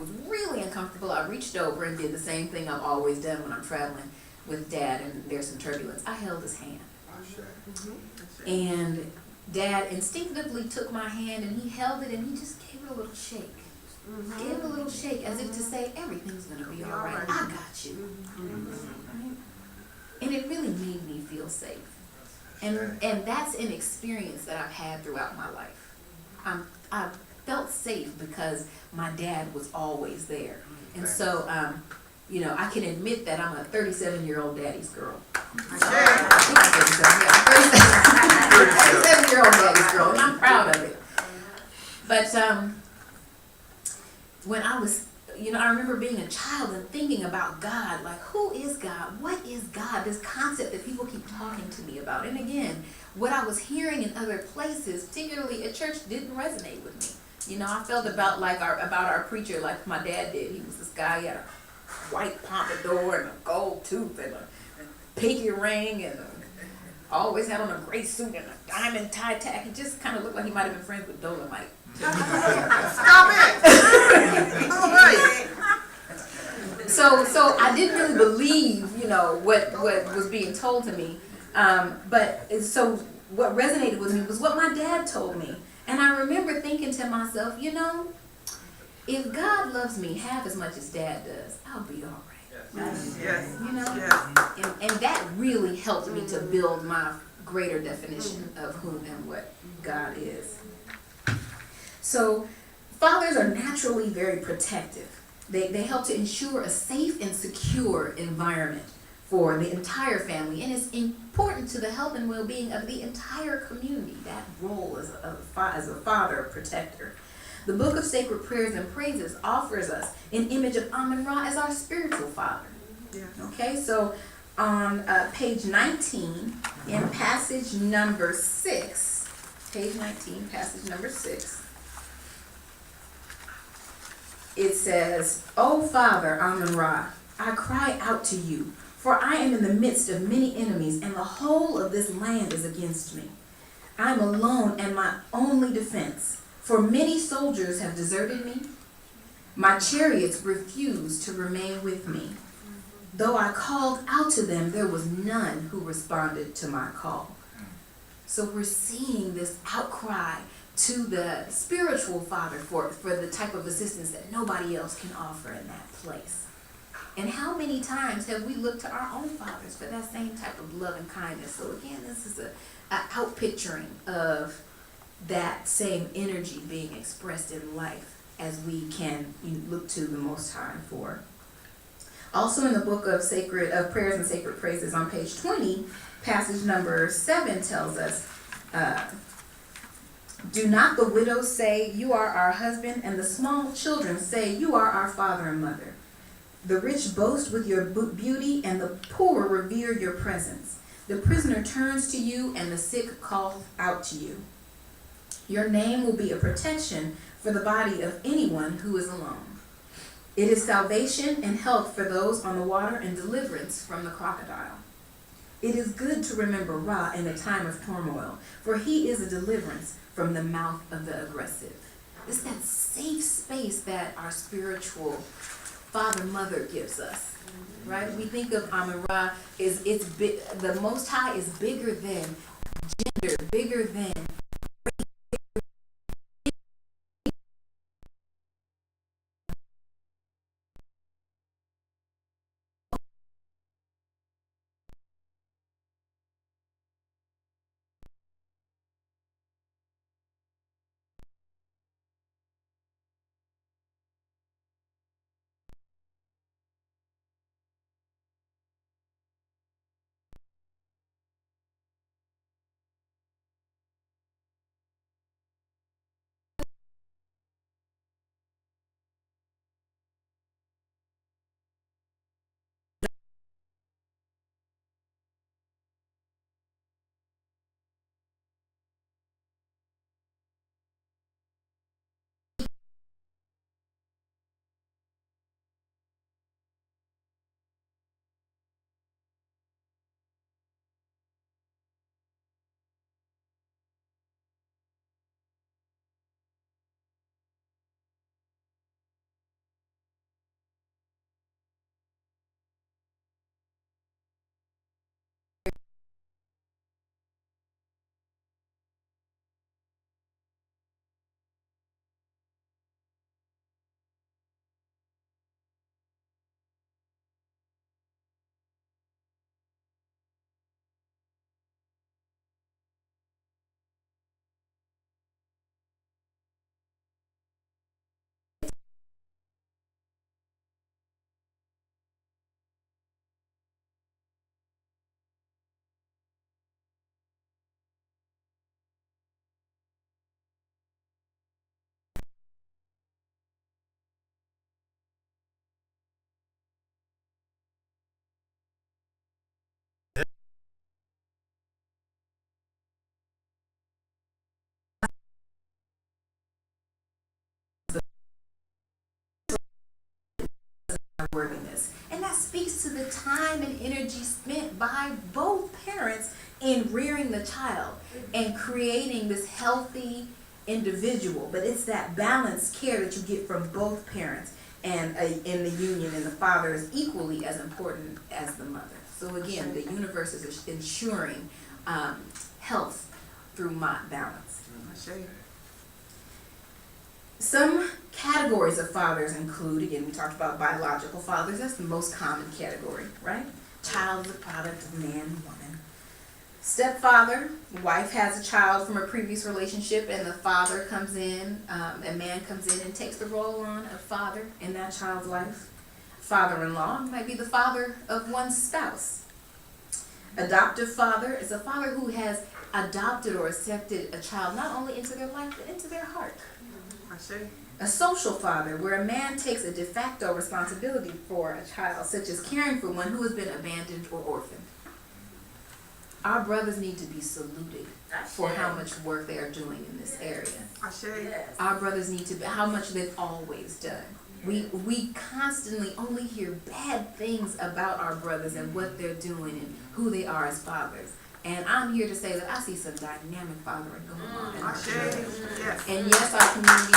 was really uncomfortable, I reached over and did the same thing I've always done when I'm traveling with Dad and there's some turbulence. I held his hand. And Dad instinctively took my hand and he held it and he just gave it a little shake. Gave it a little shake as if to say, everything's going to be all right. I got you. Right? And it really made me feel safe. And that's an experience that I've had throughout my life. I felt safe because my dad was always there. And so, I can admit that I'm a 37-year-old daddy's girl. I think I'm 37-year-old daddy's girl, and I'm proud of it. But when I was, I remember being a child and thinking about God, like, who is God? What is God? This concept that people keep talking to me about. And again, what I was hearing in other places, particularly at church, didn't resonate with me. I felt about our preacher like my dad did. He was this guy, he had a white pompadour and a gold tooth and a pinky ring and always had on a gray suit and a diamond tie tack. He just kind of looked like he might have been friends with Dolomite. Stop it! All right. So I didn't really believe, what was being told to me. But so what resonated with me was what my dad told me. And I remember thinking to myself, if God loves me half as much as Dad does, I'll be all right. Yes. And that really helped me to build my greater definition of who and what God is. So fathers are naturally very protective. They help to ensure a safe and secure environment for the entire family, and it's important to the health and well-being of the entire community, that role as a father, a protector. The Book of Sacred Prayers and Praises offers us an image of Amun-Ra as our spiritual father. Yeah. Okay, so on page 19, in passage number 6, page 19, passage number 6, it says, O Father Amun-Ra, I cry out to you, for I am in the midst of many enemies, and the whole of this land is against me. I am alone and my only defense, for many soldiers have deserted me. My chariots refuse to remain with me. Though I called out to them, there was none who responded to my call. So we're seeing this outcry to the spiritual father for the type of assistance that nobody else can offer in that place. And how many times have we looked to our own fathers for that same type of love and kindness? So again, this is a outpicturing of that same energy being expressed in life as we can look to the Most High for. Also in the Book of Prayers and Sacred Praises on page 20, passage number 7 tells us, do not the widows say, you are our husband, and the small children say, you are our father and mother. The rich boast with your beauty, and the poor revere your presence. The prisoner turns to you, and the sick call out to you. Your name will be a protection for the body of anyone who is alone. It is salvation and health for those on the water and deliverance from the crocodile. It is good to remember Ra in a time of turmoil, for he is a deliverance from the mouth of the aggressive. It's that safe space that our spiritual father-mother gives us, right? We think of Amun-Ra, the Most High is bigger than gender, bigger than worthiness. And that speaks to the time and energy spent by both parents in rearing the child and creating this healthy individual. But it's that balanced care that you get from both parents, and in the union, and the father is equally as important as the mother. So again, the universe is ensuring health through balance. Some categories of fathers include, again, we talked about biological fathers. That's the most common category, right? Child is a product of man and woman. Stepfather, wife has a child from a previous relationship, and the father comes in, a man comes in and takes the role on of father in that child's life. Father-in-law might be the father of one's spouse. Adoptive father is a father who has adopted or accepted a child not only into their life, but into their heart. A social father, where a man takes a de facto responsibility for a child, such as caring for one who has been abandoned or orphaned. Our brothers need to be saluted for how much work they are doing in this area. Our brothers need to be, how much they've always done. We constantly only hear bad things about our brothers and what they're doing and who they are as fathers. And I'm here to say that I see some dynamic fathering going on in our community. And yes, our community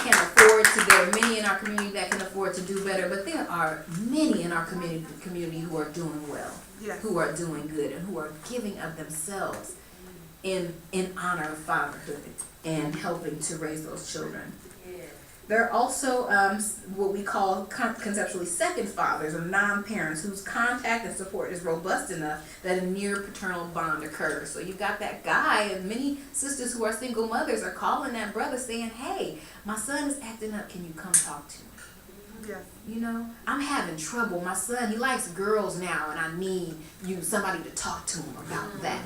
can afford to, there are many in our community that can afford to do better, but there are many in our community who are doing well, who are doing good, and who are giving of themselves in honor of fatherhood and helping to raise those children. There are also what we call conceptually second fathers, or non-parents, whose contact and support is robust enough that a near paternal bond occurs. So you've got that guy, and many sisters who are single mothers are calling that brother saying, hey, my son is acting up, can you come talk to me? You know, I'm having trouble. My son, he likes girls now, and I need somebody to talk to him about that.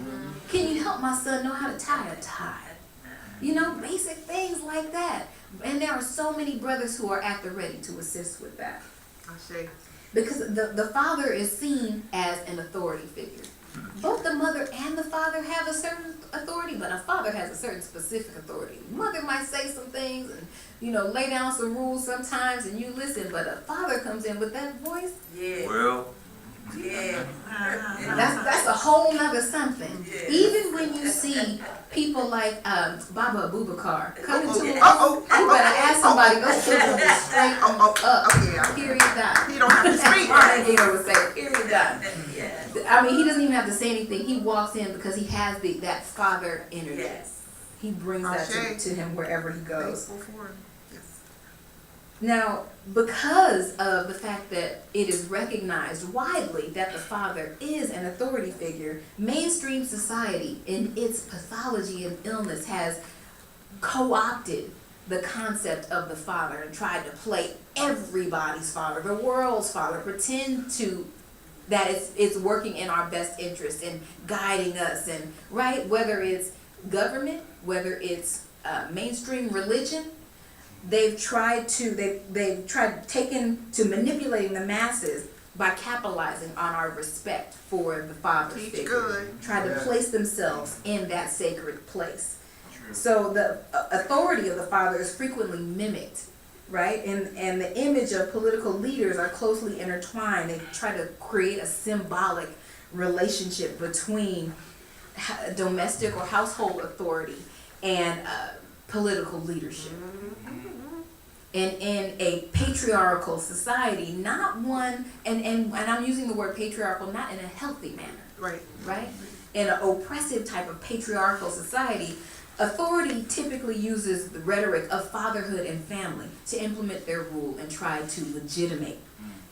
Can you help my son know how to tie a tie? You know, basic things like that. And there are so many brothers who are at the ready to assist with that. Because the father is seen as an authority figure. Both the mother and the father have a certain authority, but a father has a certain specific authority. Mother might say some things and, you know, lay down some rules sometimes and you listen, but a father comes in with that voice. That's a whole nother something. Even when you see people like Baba Abubakar coming to him, you better ask somebody, those children will straight up. Period, done. He don't have to speak. Would say, period, done. I mean, he doesn't even have to say anything. He walks in because he has that father energy. He brings that to him wherever he goes. Now, because of the fact that it is recognized widely that the father is an authority figure, mainstream society in its pathology and illness has co-opted the concept of the father and tried to play everybody's father, the world's father, pretend that it's working in our best interest and guiding us, and right, whether it's government, whether it's mainstream religion. They've tried taken to manipulating the masses by capitalizing on our respect for the father figure. Try to place themselves in that sacred place. So the authority of the father is frequently mimicked, right? And the image of political leaders are closely intertwined. They try to create a symbolic relationship between domestic or household authority and political leadership. And in a patriarchal society, not one, and I'm using the word patriarchal not in a healthy manner, right? In an oppressive type of patriarchal society, authority typically uses the rhetoric of fatherhood and family to implement their rule and try to legitimate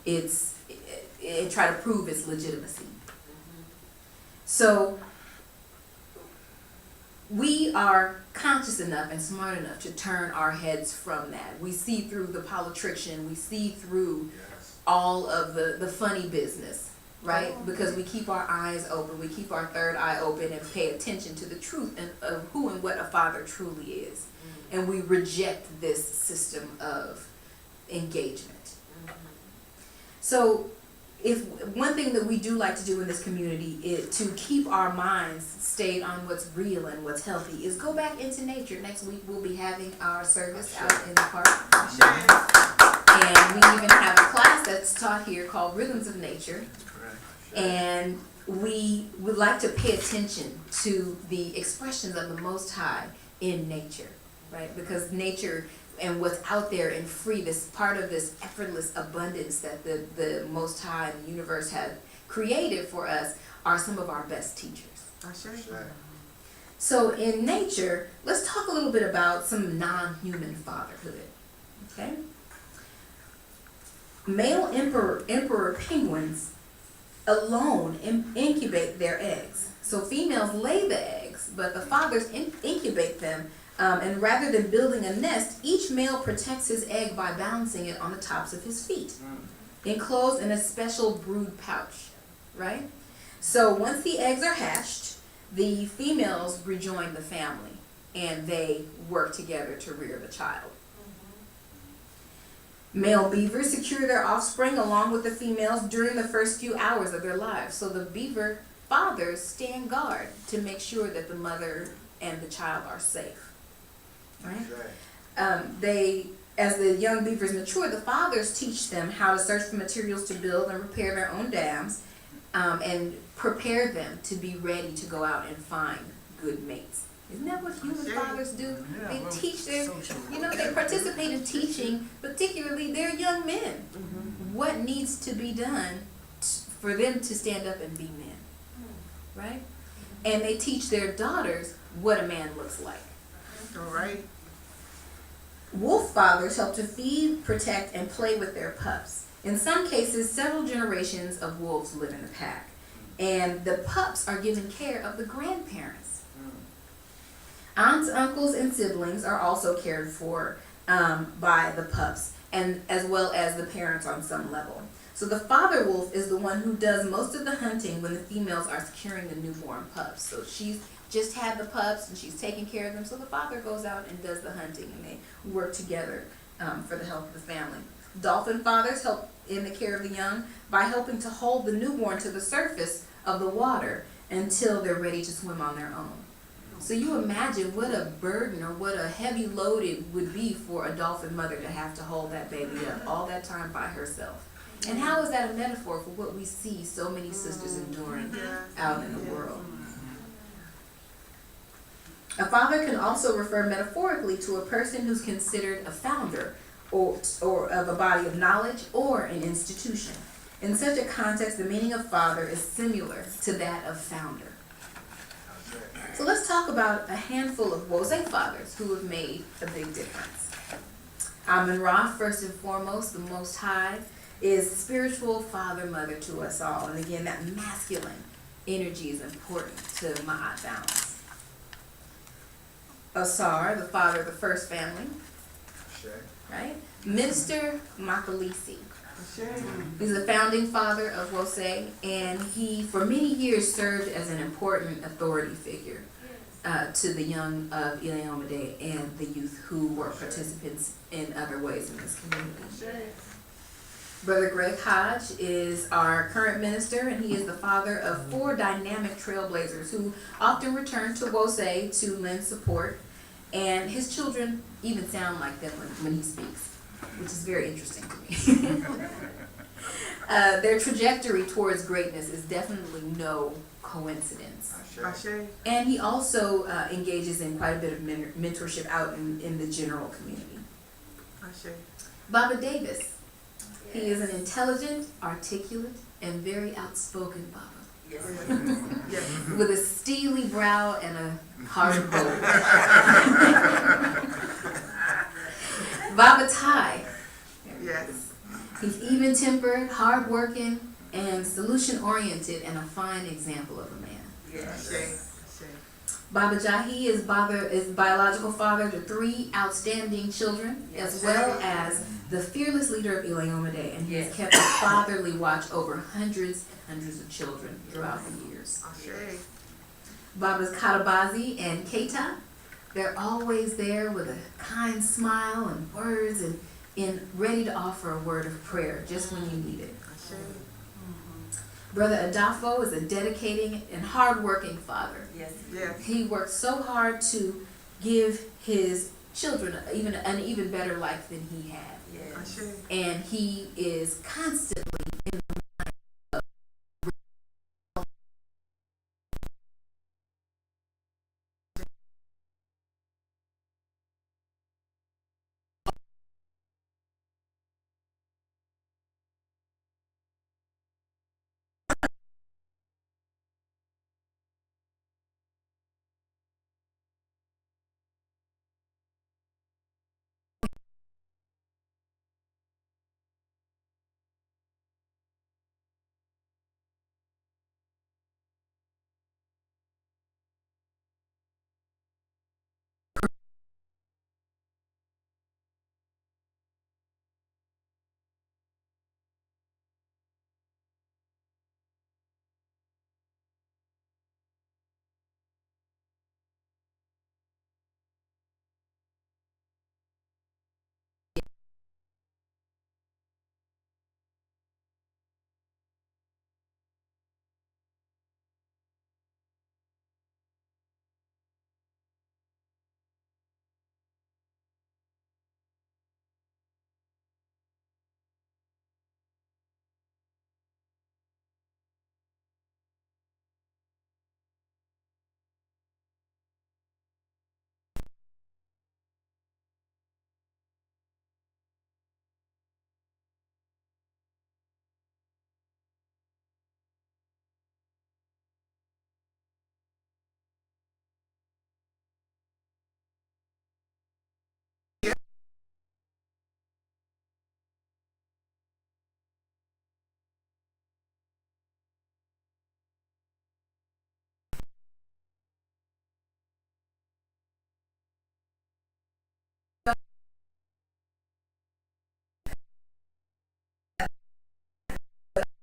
try to prove its legitimacy. So we are conscious enough and smart enough to turn our heads from that. We see through the politriction, we see through all of the funny business, right? Because we keep our eyes open, we keep our third eye open and pay attention to the truth of who and what a father truly is. And we reject this system of engagement. So if one thing that we do like to do in this community is to keep our minds stayed on what's real and what's healthy is go back into nature. Next week we'll be having our service out in the park. And we even have a class that's out here called Rhythms of Nature, Correct. and we would like to pay attention to the expressions of the Most High in nature, right? Because nature and what's out there and free, this part of this effortless abundance that the Most High and the universe has created for us are some of our best teachers. So in nature, let's talk a little bit about some non-human fatherhood, okay? Male emperor penguins alone incubate their eggs. So females lay the eggs, but the fathers incubate them, and rather than building a nest, each male protects his egg by balancing it on the tops of his feet, enclosed in a special brood pouch, right? So once the eggs are hatched, the females rejoin the family, and they work together to rear the child. Male beavers secure their offspring along with the females during the first few hours of their lives. So the beaver fathers stand guard to make sure that the mother and the child are safe. Right? As the young beavers mature, the fathers teach them how to search for materials to build and repair their own dams, and prepare them to be ready to go out and find good mates. Isn't that what human fathers do? They teach they participate in teaching, particularly their young men, what needs to be done for them to stand up and be men, right? And they teach their daughters what a man looks like. All right. Wolf fathers help to feed, protect, and play with their pups. In some cases, several generations of wolves live in the pack, and the pups are given care of the grandparents. Aunts, uncles, and siblings are also cared for by the pups, and as well as the parents on some level. So the father wolf is the one who does most of the hunting when the females are securing the newborn pups. So she's just had the pups and she's taking care of them, so the father goes out and does the hunting, and they work together for the health of the family. Dolphin fathers help in the care of the young by helping to hold the newborn to the surface of the water until they're ready to swim on their own. So you imagine what a burden or what a heavy load it would be for a dolphin mother to have to hold that baby up all that time by herself. And how is that a metaphor for what we see so many sisters enduring out in the world? A father can also refer metaphorically to a person who's considered a founder or of a body of knowledge or an institution. In such a context, the meaning of father is similar to that of founder. So let's talk about a handful of Wose fathers who have made a big difference. Amun-Ra, first and foremost, the Most High, is spiritual father, mother to us all. And again, that masculine energy is important to Ma'at balance. Asar, the father of the first family, right? Minister Makalisi. He's the founding father of Wose, and he, for many years, served as an important authority figure to the young of Ile-Omide and the youth who were participants in other ways in this community. Brother Greg Hodge is our current minister, and he is the father of 4 dynamic trailblazers who often return to Wose to lend support, and his children even sound like them when he speaks, which is very interesting to me. Their trajectory towards greatness is definitely no coincidence. And he also engages in quite a bit of mentorship out in the general community. Baba Davis. He is an intelligent, articulate, and very outspoken Baba. With a steely brow and a hard bow. Baba Tai. Yes. He's even-tempered, hard-working, and solution-oriented, and a fine example of a man. Baba Jahi is biological father to 3 outstanding children, as well as the fearless leader of Ile-Omide, and he has kept a fatherly watch over hundreds and hundreds of children throughout the years. Baba's Katabazi and Keita, they're always there with a kind smile and words and ready to offer a word of prayer just when you need it. Brother Adafo is a dedicating and hard-working father. He works so hard to give his children an even better life than he had. And he is constantly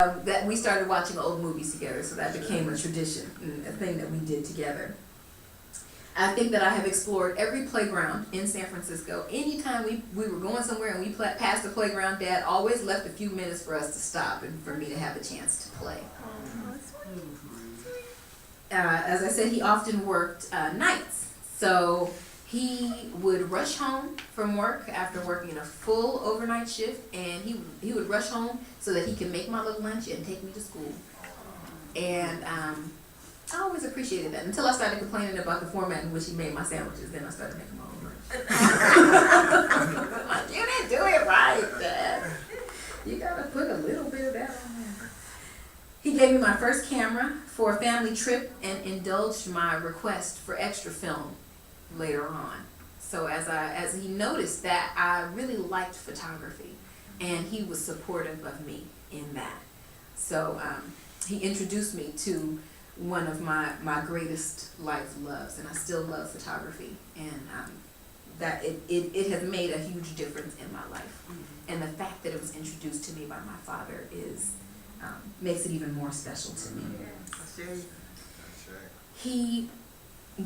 that we started watching old movies together, so that became a tradition, a thing that we did together. I think that I have explored every playground in San Francisco. Anytime we were going somewhere and we passed the playground, Dad always left a few minutes for us to stop and for me to have a chance to play. As I said, he often worked nights, so he would rush home from work after working a full overnight shift, and he would rush home so that he could make my little lunch and take me to school. And I always appreciated that until I started complaining about the format in which he made my sandwiches. Then I started making my own lunch. Like, you didn't do it right, Dad. You gotta put a little bit of that on there. He gave me my first camera for a family trip and indulged my request for extra film later on. So as he noticed that I really liked photography, and he was supportive of me in that. So he introduced me to one of my greatest life loves, and I still love photography, and that it has made a huge difference in my life. And the fact that it was introduced to me by my father is makes it even more special to me. He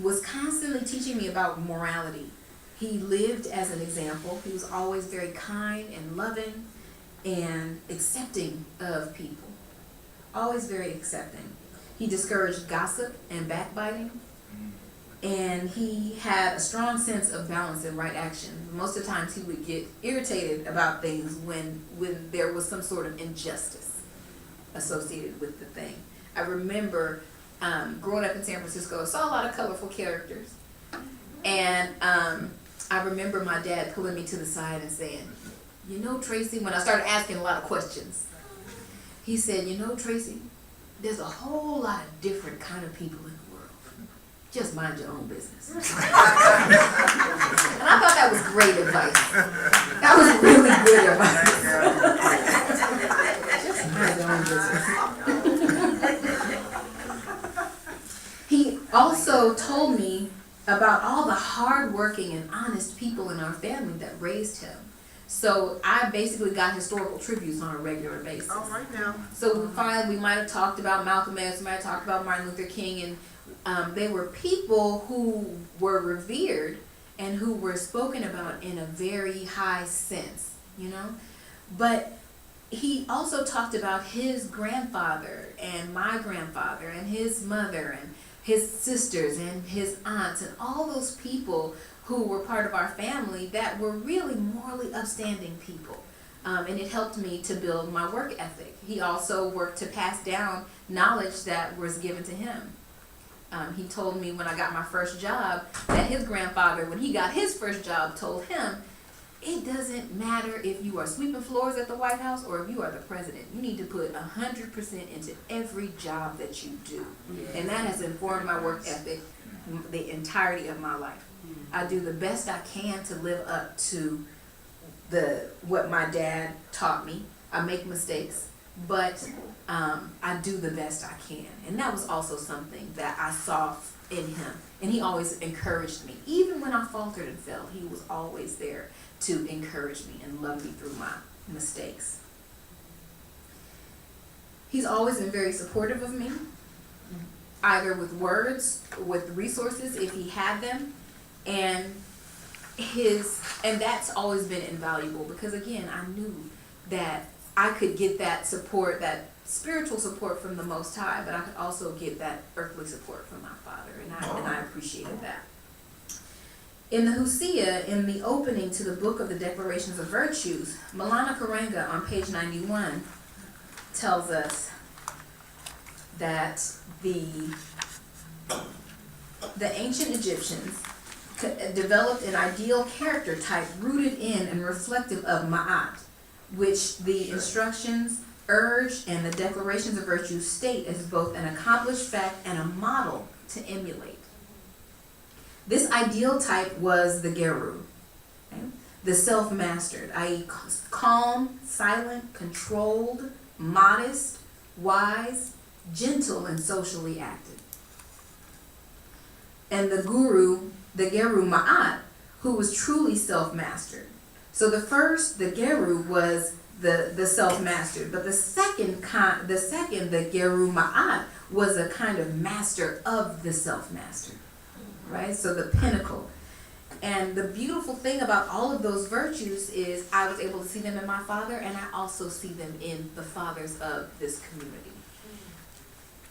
was constantly teaching me about morality. He lived as an example. He was always very kind and loving and accepting of people. Always very accepting. He discouraged gossip and backbiting, and he had a strong sense of balance and right action. Most of the times he would get irritated about things when there was some sort of injustice associated with the thing. I remember growing up in San Francisco, I saw a lot of colorful characters, and I remember my dad pulling me to the side and saying, "You know, Tracy," when I started asking a lot of questions, he said, "You know, Tracy, there's a whole lot of different kind of people in the world. Just mind your own business." And I thought that was great advice. That was really good advice. Just mind your own business. He also told me about all the hardworking and honest people in our family that raised him. So I basically got historical tributes on a regular basis. All right now. So we might have talked about Malcolm X, we might have talked about Martin Luther King, and they were people who were revered and who were spoken about in a very high sense, you know? But he also talked about his grandfather and my grandfather and his mother and his sisters and his aunts and all those people who were part of our family that were really morally upstanding people. And it helped me to build my work ethic. He also worked to pass down knowledge that was given to him. He told me when I got my first job that his grandfather, when he got his first job, told him, "It doesn't matter if you are sweeping floors at the White House or if you are the president. You need to put 100% into every job that you do." And that has informed my work ethic the entirety of my life. I do the best I can to live up to what my dad taught me. I make mistakes, but I do the best I can. And that was also something that I saw in him. And he always encouraged me. Even when I faltered and fell, he was always there to encourage me and love me through my mistakes. He's always been very supportive of me, either with words, with resources if he had them, and that's always been invaluable because again, I knew that I could get that support, that spiritual support from the Most High, but I could also get that earthly support from my father, and I appreciated that. In the Hosea, in the opening to the book of the Declarations of Virtues, Maulana Karenga on page 91 tells us that the ancient Egyptians developed an ideal character type rooted in and reflective of Ma'at, which the instructions urge and the declarations of virtue state as both an accomplished fact and a model to emulate. This ideal type was the Geru, okay? The self-mastered, i.e. calm, silent, controlled, modest, wise, gentle, and socially active. And the Geru Ma'at, who was truly self-mastered. So the Geru was the self-mastered. But the second, the Geru Ma'at, was a kind of master of the self-mastered, right? So the pinnacle. And the beautiful thing about all of those virtues is I was able to see them in my father, and I also see them in the fathers of this community.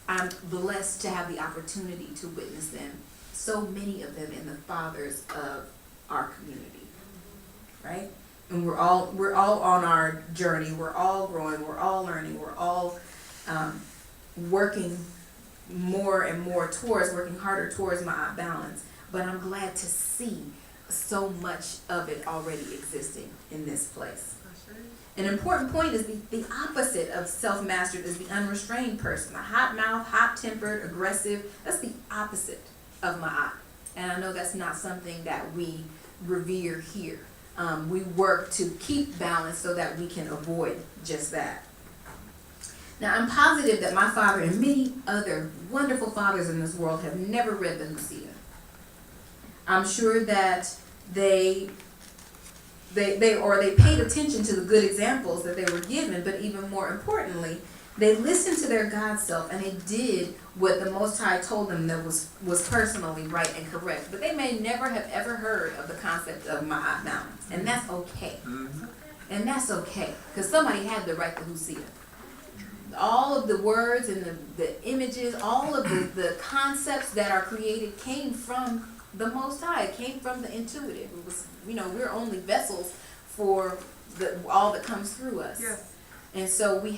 I'm blessed to have the opportunity to witness them, so many of them in the fathers of our community, right? And we're all on our journey. We're all growing. We're all learning. We're all working more and more towards, working harder towards my balance. But I'm glad to see so much of it already existing in this place. An important point is the opposite of self-mastered is the unrestrained person. A hot mouth, hot-tempered, aggressive. That's the opposite of ma'at. And I know that's not something that we revere here. We work to keep balance so that we can avoid just that. Now, I'm positive that my father and many other wonderful fathers in this world have never read the Hosea. I'm sure that they paid attention to the good examples that they were given, but even more importantly, they listened to their God self and they did what the Most High told them that was personally right and correct. But they may never have ever heard of the concept of ma'at balance, and that's okay. And that's okay, because somebody had to write the Hosea. All of the words and the images, all of the concepts that are created came from the Most High. It came from the intuitive. It was, we're only vessels for all that comes through us. Yes. And so we have